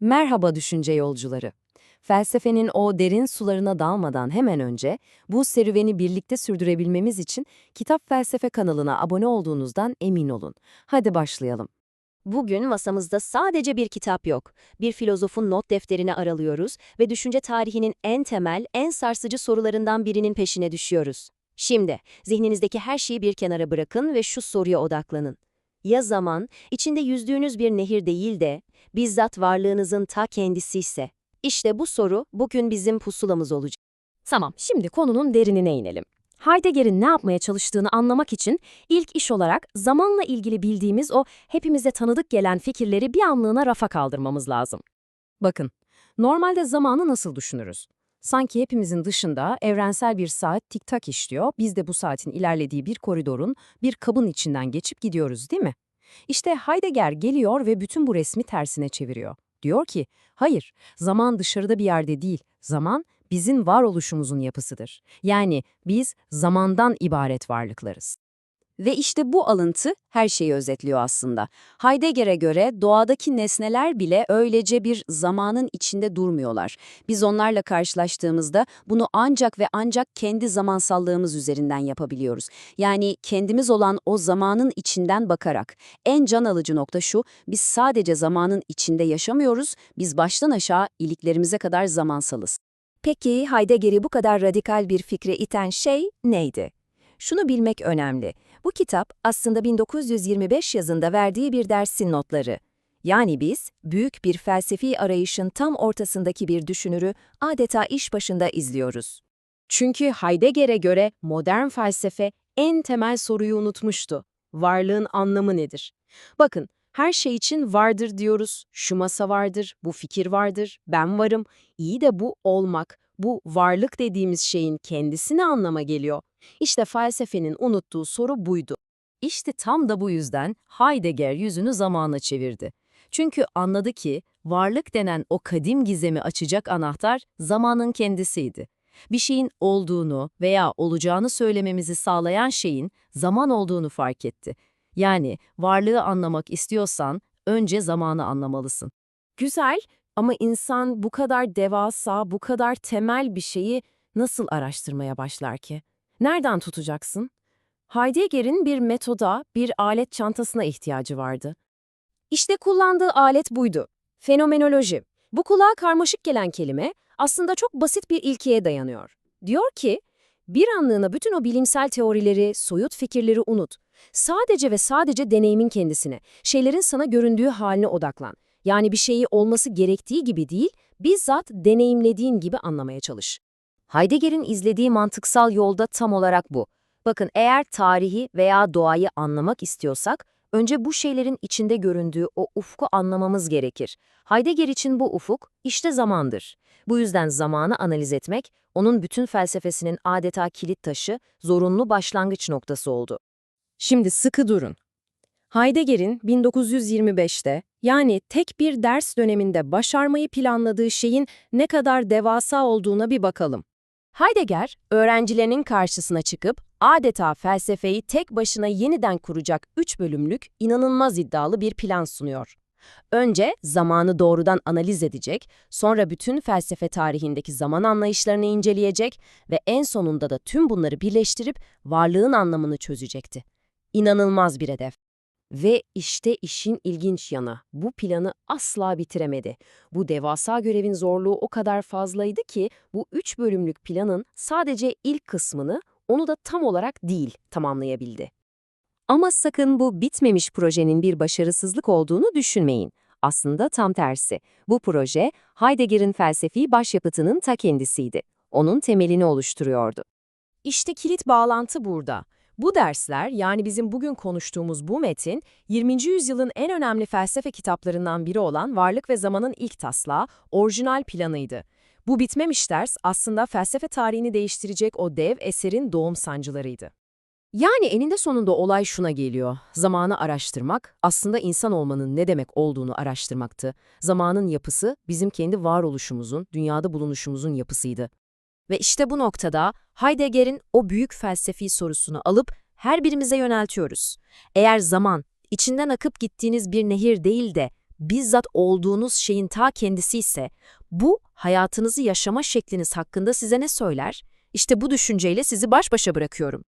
Merhaba düşünce yolcuları. Felsefenin o derin sularına dalmadan hemen önce bu serüveni birlikte sürdürebilmemiz için Kitap Felsefe kanalına abone olduğunuzdan emin olun. Hadi başlayalım. Bugün masamızda sadece bir kitap yok. Bir filozofun not defterini aralıyoruz ve düşünce tarihinin en temel, en sarsıcı sorularından birinin peşine düşüyoruz. Şimdi, zihninizdeki her şeyi bir kenara bırakın ve şu soruya odaklanın. Ya zaman, içinde yüzdüğünüz bir nehir değil de, bizzat varlığınızın ta kendisi ise? İşte bu soru bugün bizim pusulamız olacak. Tamam, şimdi konunun derinine inelim. Heidegger'in ne yapmaya çalıştığını anlamak için ilk iş olarak zamanla ilgili bildiğimiz o hepimize tanıdık gelen fikirleri bir anlığına rafa kaldırmamız lazım. Bakın, normalde zamanı nasıl düşünürüz? Sanki hepimizin dışında evrensel bir saat tik-tak işliyor, biz de bu saatin ilerlediği bir koridorun, bir kabın içinden geçip gidiyoruz, değil mi? İşte Heidegger geliyor ve bütün bu resmi tersine çeviriyor. Diyor ki, hayır, zaman dışarıda bir yerde değil, zaman bizim varoluşumuzun yapısıdır. Yani biz zamandan ibaret varlıklarız. Ve işte bu alıntı her şeyi özetliyor aslında. Heidegger'e göre doğadaki nesneler bile öylece bir zamanın içinde durmuyorlar. Biz onlarla karşılaştığımızda bunu ancak ve ancak kendi zamansallığımız üzerinden yapabiliyoruz. Yani kendimiz olan o zamanın içinden bakarak. En can alıcı nokta şu, biz sadece zamanın içinde yaşamıyoruz, biz baştan aşağı iliklerimize kadar zamansalız. Peki Heidegger'i bu kadar radikal bir fikre iten şey neydi? Şunu bilmek önemli. Bu kitap aslında 1925 yazında verdiği bir dersin notları. Yani biz, büyük bir felsefi arayışın tam ortasındaki bir düşünürü adeta iş başında izliyoruz. Çünkü Heidegger'e göre modern felsefe en temel soruyu unutmuştu. Varlığın anlamı nedir? Bakın, her şey için vardır diyoruz, şu masa vardır, bu fikir vardır, ben varım. İyi de bu olmak, bu varlık dediğimiz şeyin kendisi ne anlama geliyor? İşte felsefenin unuttuğu soru buydu. İşte tam da bu yüzden Heidegger yüzünü zamana çevirdi. Çünkü anladı ki varlık denen o kadim gizemi açacak anahtar zamanın kendisiydi. Bir şeyin olduğunu veya olacağını söylememizi sağlayan şeyin zaman olduğunu fark etti. Yani varlığı anlamak istiyorsan önce zamanı anlamalısın. Güzel ama insan bu kadar devasa, bu kadar temel bir şeyi nasıl araştırmaya başlar ki? Nereden tutacaksın? Heidegger'in bir metoda, bir alet çantasına ihtiyacı vardı. İşte kullandığı alet buydu. Fenomenoloji. Bu kulağa karmaşık gelen kelime aslında çok basit bir ilkeye dayanıyor. Diyor ki, bir anlığına bütün o bilimsel teorileri, soyut fikirleri unut. Sadece ve sadece deneyimin kendisine, şeylerin sana göründüğü haline odaklan. Yani bir şeyi olması gerektiği gibi değil, bizzat deneyimlediğin gibi anlamaya çalış. Heidegger'in izlediği mantıksal yolda tam olarak bu. Bakın, eğer tarihi veya doğayı anlamak istiyorsak, önce bu şeylerin içinde göründüğü o ufku anlamamız gerekir. Heidegger için bu ufuk, işte zamandır. Bu yüzden zamanı analiz etmek, onun bütün felsefesinin adeta kilit taşı, zorunlu başlangıç noktası oldu. Şimdi sıkı durun. Heidegger'in 1925'te, yani tek bir ders döneminde başarmayı planladığı şeyin ne kadar devasa olduğuna bir bakalım. Heidegger, öğrencilerinin karşısına çıkıp adeta felsefeyi tek başına yeniden kuracak 3 bölümlük inanılmaz iddialı bir plan sunuyor. Önce zamanı doğrudan analiz edecek, sonra bütün felsefe tarihindeki zaman anlayışlarını inceleyecek ve en sonunda da tüm bunları birleştirip varlığın anlamını çözecekti. İnanılmaz bir hedef. Ve işte işin ilginç yanı, bu planı asla bitiremedi. Bu devasa görevin zorluğu o kadar fazlaydı ki bu 3 bölümlük planın sadece ilk kısmını, onu da tam olarak değil, tamamlayabildi. Ama sakın bu bitmemiş projenin bir başarısızlık olduğunu düşünmeyin. Aslında tam tersi. Bu proje Heidegger'in felsefi başyapıtının ta kendisiydi. Onun temelini oluşturuyordu. İşte kilit bağlantı burada. Bu dersler, yani bizim bugün konuştuğumuz bu metin, 20. yüzyılın en önemli felsefe kitaplarından biri olan Varlık ve Zamanın ilk taslağı, orijinal planıydı. Bu bitmemiş ders aslında felsefe tarihini değiştirecek o dev eserin doğum sancılarıydı. Yani eninde sonunda olay şuna geliyor. Zamanı araştırmak, aslında insan olmanın ne demek olduğunu araştırmaktı. Zamanın yapısı, bizim kendi varoluşumuzun, dünyada bulunuşumuzun yapısıydı. Ve işte bu noktada Heidegger'in o büyük felsefi sorusunu alıp her birimize yöneltiyoruz. Eğer zaman, içinden akıp gittiğiniz bir nehir değil de bizzat olduğunuz şeyin ta kendisi ise, bu hayatınızı yaşama şekliniz hakkında size ne söyler? İşte bu düşünceyle sizi baş başa bırakıyorum.